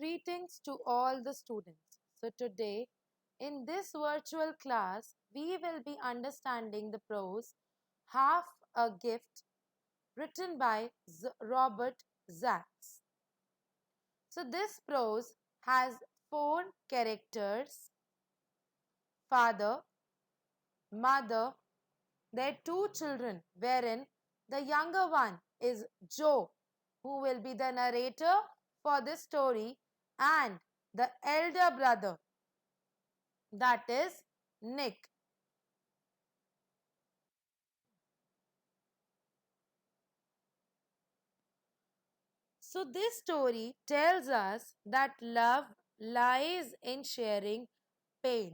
Greetings to all the students. So, today in this virtual class, we will be understanding the prose Half a Gift written by Robert Zacks. So, this prose has four characters: father, mother, their two children, wherein the younger one is Joe, who will be the narrator for this story, and the elder brother, that is Nick. So, this story tells us that love lies in sharing pain.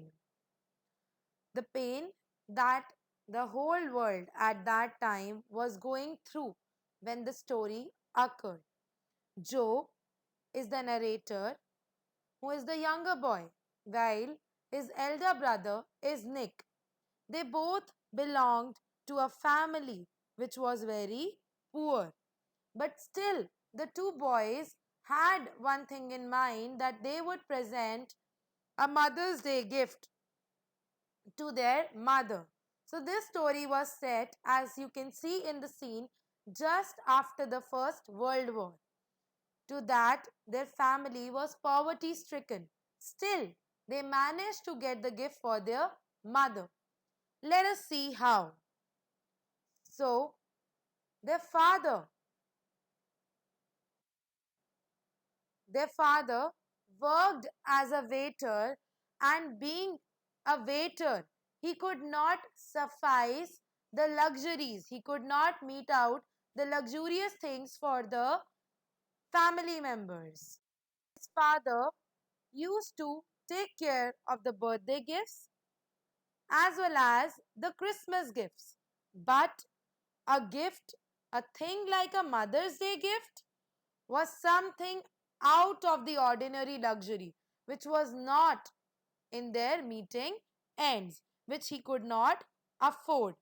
The pain that the whole world at that time was going through when the story occurred. Joe is the narrator, who is the younger boy, while his elder brother is Nick. They both belonged to a family which was very poor. But still, the two boys had one thing in mind, that they would present a Mother's Day gift to their mother. So, this story was set, as you can see in the scene, just after the First World War. To that, their family was poverty stricken. Still, they managed to get the gift for their mother. Let us see how. So, their father Their father worked as a waiter, and being a waiter, he could not suffice the luxuries. He could not meet out the luxurious things for the family members. His father used to take care of the birthday gifts as well as the Christmas gifts. But a gift, a thing like a Mother's Day gift, was something out of the ordinary luxury, which was not in their meeting ends, which he could not afford.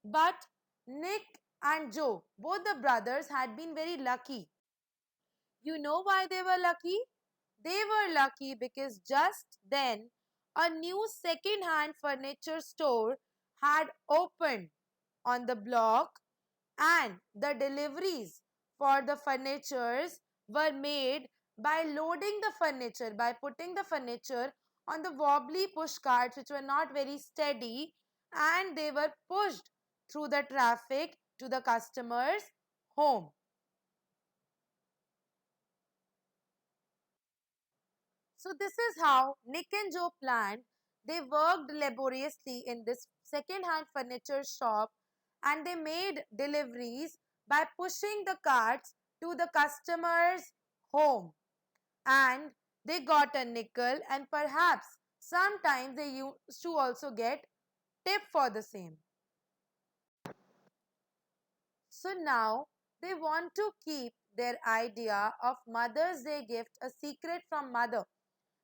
But Nick and Joe, both the brothers, had been very lucky. You know why they were lucky? They were lucky because just then a new second hand furniture store had opened on the block, and the deliveries for the furnitures were made by loading the furniture, by putting the furniture on the wobbly push carts which were not very steady, and they were pushed through the traffic to the customer's home. So, this is how Nick and Joe planned. They worked laboriously in this second hand furniture shop, and they made deliveries by pushing the carts to the customer's home. And they got a nickel, and perhaps sometimes they used to also get tip for the same. So now they want to keep their idea of Mother's Day gift a secret from mother,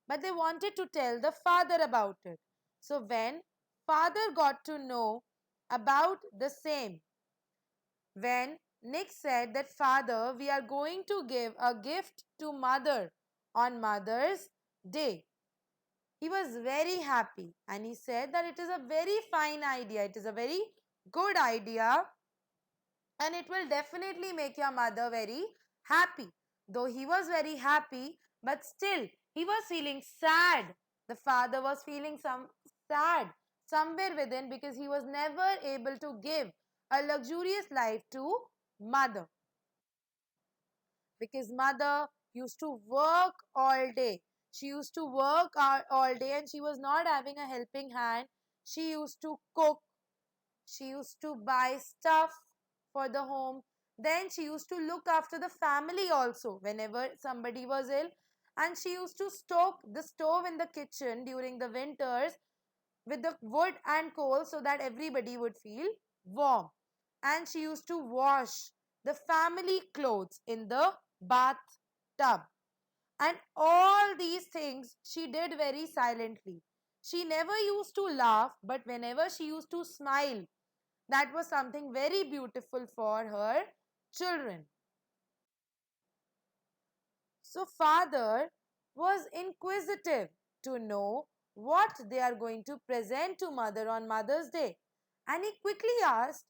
but they wanted to tell the father about it. So when father got to know about the same, when Nick said that, father, we are going to give a gift to mother on Mother's Day, he was very happy, and he said that it is a very fine idea, it is a very good idea, and it will definitely make your mother very happy. Though he was very happy, but still he was feeling sad. The father was feeling some sad somewhere within, because he was never able to give a luxurious life to mother, because mother used to work all day. She used to work all day, and she was not having a helping hand. She used to cook, she used to buy stuff for the home. Then she used to look after the family also whenever somebody was ill. And she used to stoke the stove in the kitchen during the winters with the wood and coal, so that everybody would feel warm. And she used to wash the family clothes in the bathtub. And all these things she did very silently. She never used to laugh, but whenever she used to smile, that was something very beautiful for her children. So, father was inquisitive to know what they are going to present to mother on Mother's Day. And he quickly asked,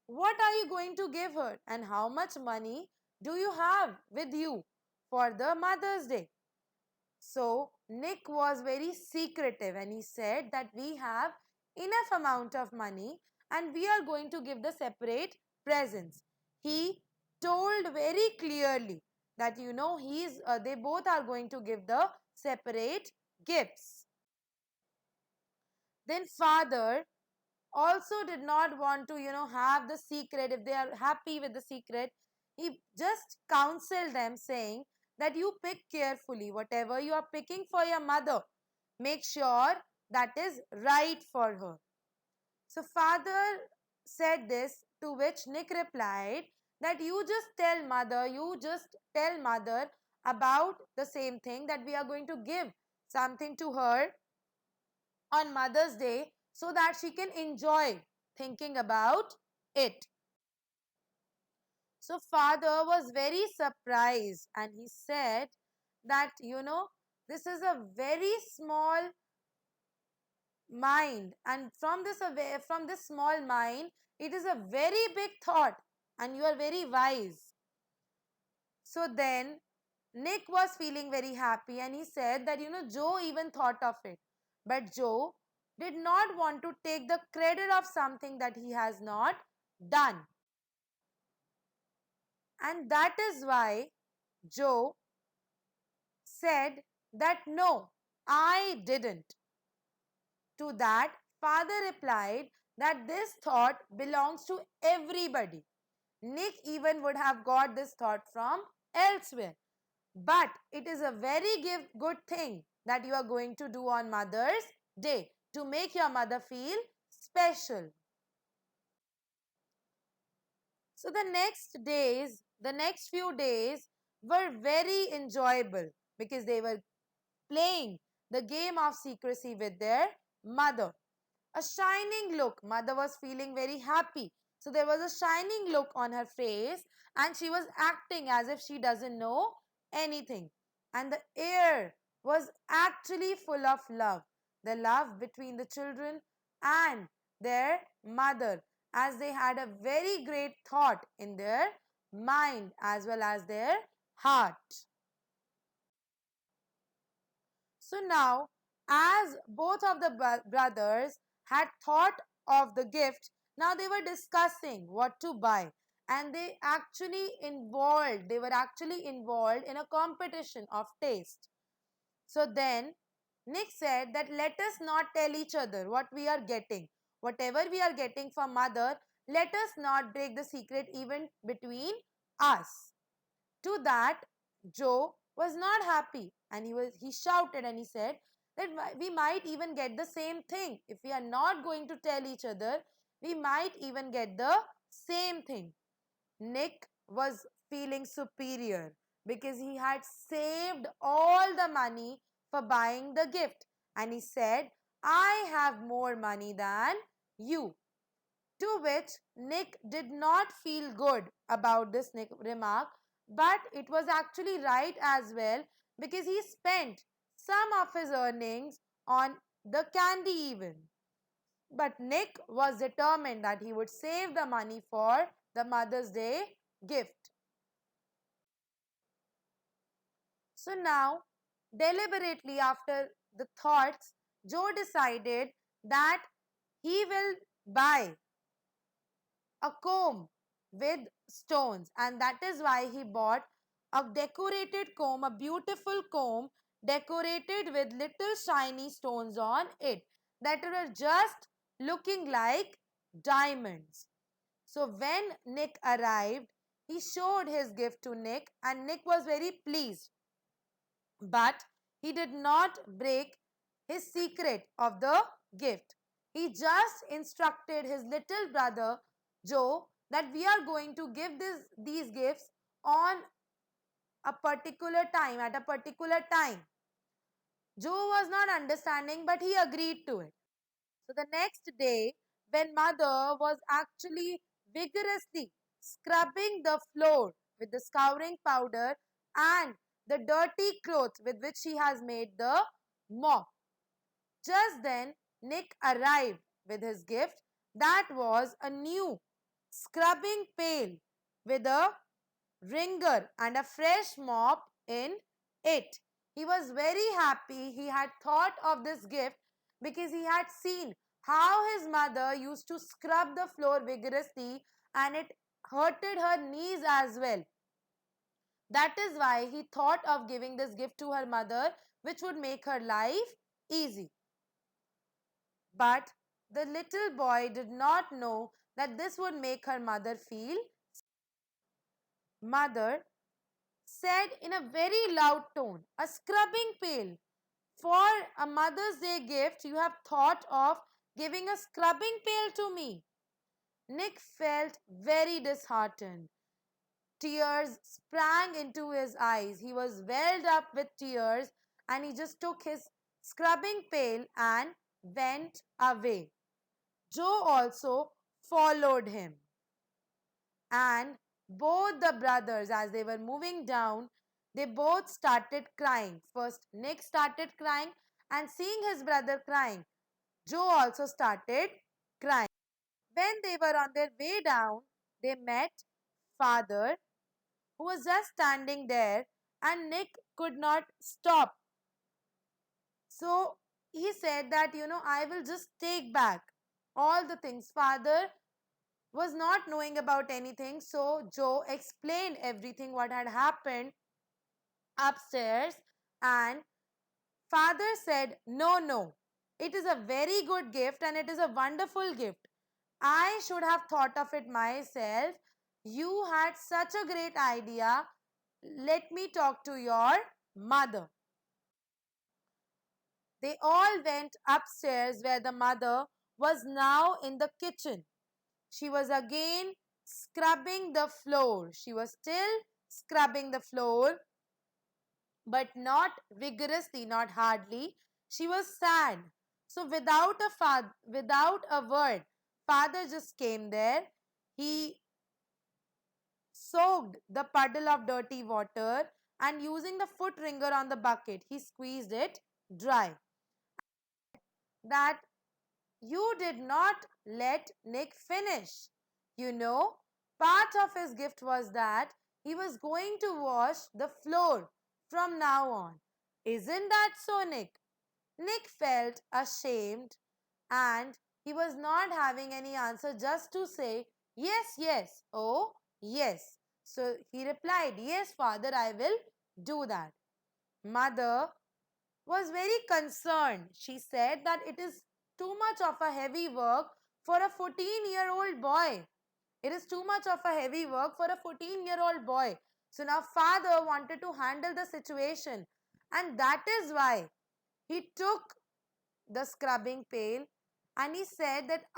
what are you going to give her and how much money do you have with you for the Mother's Day? So Nick was very secretive and he said that we have enough amount of money and we are going to give the separate presents. He told very clearly that they both are going to give the separate gifts. Then father also did not want to have the secret. If they are happy with the secret, he just counseled them saying that you pick carefully whatever you are picking for your mother, make sure that is right for her. So father said this, to which Nick replied that you just tell mother about the same thing, that we are going to give something to her on Mother's Day so that she can enjoy thinking about it. So father was very surprised and he said that this is a very small mind, and from this small mind it is a very big thought, and you are very wise. So then Nick was feeling very happy and he said that Joe even thought of it, but Joe did not want to take the credit of something that he has not done. And that is why Joe said that no, I didn't. To that, father replied that this thought belongs to everybody. Nick even would have got this thought from elsewhere. But it is a very good thing that you are going to do on Mother's Day to make your mother feel special. So the next few days were very enjoyable because they were playing the game of secrecy with their mother. A shining look. Mother was feeling very happy. So there was a shining look on her face and she was acting as if she doesn't know anything. And the air was actually full of love. The love between the children and their mother, as they had a very great thought in their mind as well as their heart. So now, as both of the brothers had thought of the gift, now they were discussing what to buy, and they were actually involved in a competition of taste. So then Nick said that let us not tell each other what we are getting. Whatever we are getting from mother, let us not break the secret even between us. To that, Joe was not happy and he shouted and he said that we might even get the same thing. If we are not going to tell each other, we might even get the same thing. Nick was feeling superior because he had saved all the money for buying the gift, and he said, I have more money than you. To which Nick did not feel good about this remark, but it was actually right as well because he spent some of his earnings on the candy even. But Nick was determined that he would save the money for the Mother's Day gift. So now, deliberately after the thoughts, Joe decided that he will buy a comb with stones, and that is why he bought a decorated comb, a beautiful comb decorated with little shiny stones on it that were just looking like diamonds. So when Nick arrived, he showed his gift to Nick and Nick was very pleased. But he did not break his secret of the gift. He just instructed his little brother Joe that we are going to give these gifts on a particular time, at a particular time. Joe was not understanding, but he agreed to it. So the next day, when mother was actually vigorously scrubbing the floor with the scouring powder and the dirty clothes with which she has made the mop. Just then, Nick arrived with his gift. That was a new scrubbing pail with a wringer and a fresh mop in it. He was very happy he had thought of this gift because he had seen how his mother used to scrub the floor vigorously and it hurted her knees as well. That is why he thought of giving this gift to her mother, which would make her life easy. But the little boy did not know that this would make her mother feel. Mother said in a very loud tone, "A scrubbing pail. For a Mother's Day gift, you have thought of giving a scrubbing pail to me." Nick felt very disheartened. Tears sprang into his eyes. He was welled up with tears and he just took his scrubbing pail and went away. Joe also followed him. And both the brothers, as they were moving down, they both started crying. First, Nick started crying, and seeing his brother crying, Joe also started crying. When they were on their way down, they met father, who was just standing there, and Nick could not stop. So he said that, I will just take back all the things. Father was not knowing about anything, so Joe explained everything what had happened upstairs, and father said, "No, no, it is a very good gift and it is a wonderful gift. I should have thought of it myself. You had such a great idea. Let me talk to your mother." They all went upstairs where the mother was now in the kitchen. She was again scrubbing the floor. She was still scrubbing the floor, but not vigorously, not hardly. She was sad. So without a word, father just came there. He soaked the puddle of dirty water and using the foot wringer on the bucket, he squeezed it dry. That you did not let Nick finish. Part of his gift was that he was going to wash the floor from now on. Isn't that so, Nick? Nick felt ashamed and he was not having any answer, just to say, "Yes, yes, oh, yes." So he replied, "Yes, father, I will do that." Mother was very concerned. She said that it is too much of a heavy work for a 14-year-old boy. It is too much of a heavy work for a 14-year-old boy. So now father wanted to handle the situation, and that is why he took the scrubbing pail and he said that,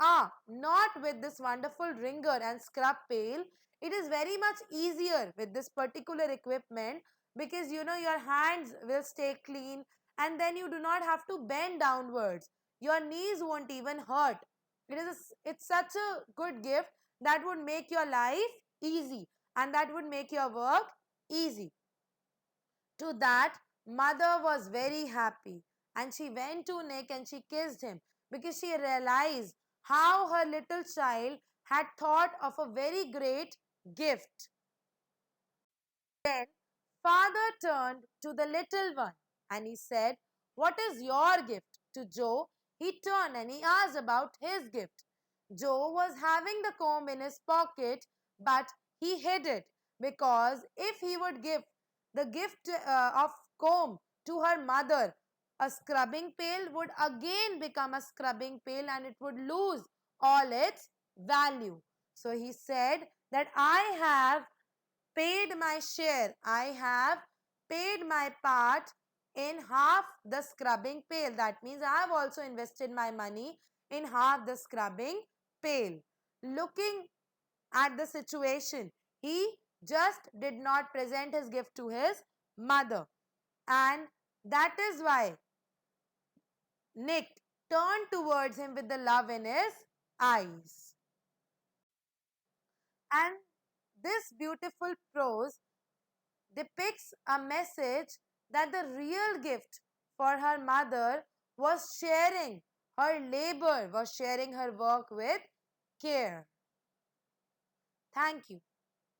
not with this wonderful wringer and scrub pail. It is very much easier with this particular equipment because your hands will stay clean and then you do not have to bend downwards. Your knees won't even hurt. It's such a good gift that would make your life easy and that would make your work easy. To that, mother was very happy and she went to Nick and she kissed him because she realized how her little child had thought of a very great gift. Then father turned to the little one and he said, "What is your gift?" To Joe, he turned and he asked about his gift. Joe was having the comb in his pocket, but he hid it because if he would give the gift of comb to her mother, a scrubbing pail would again become a scrubbing pail and it would lose all its value. So he said that I have paid my share. I have paid my part in half the scrubbing pail. That means I have also invested my money in half the scrubbing pail. Looking at the situation, he just did not present his gift to his mother. And that is why Nick turned towards him with the love in his eyes. And this beautiful prose depicts a message that the real gift for her mother was sharing her labor, was sharing her work with care. Thank you.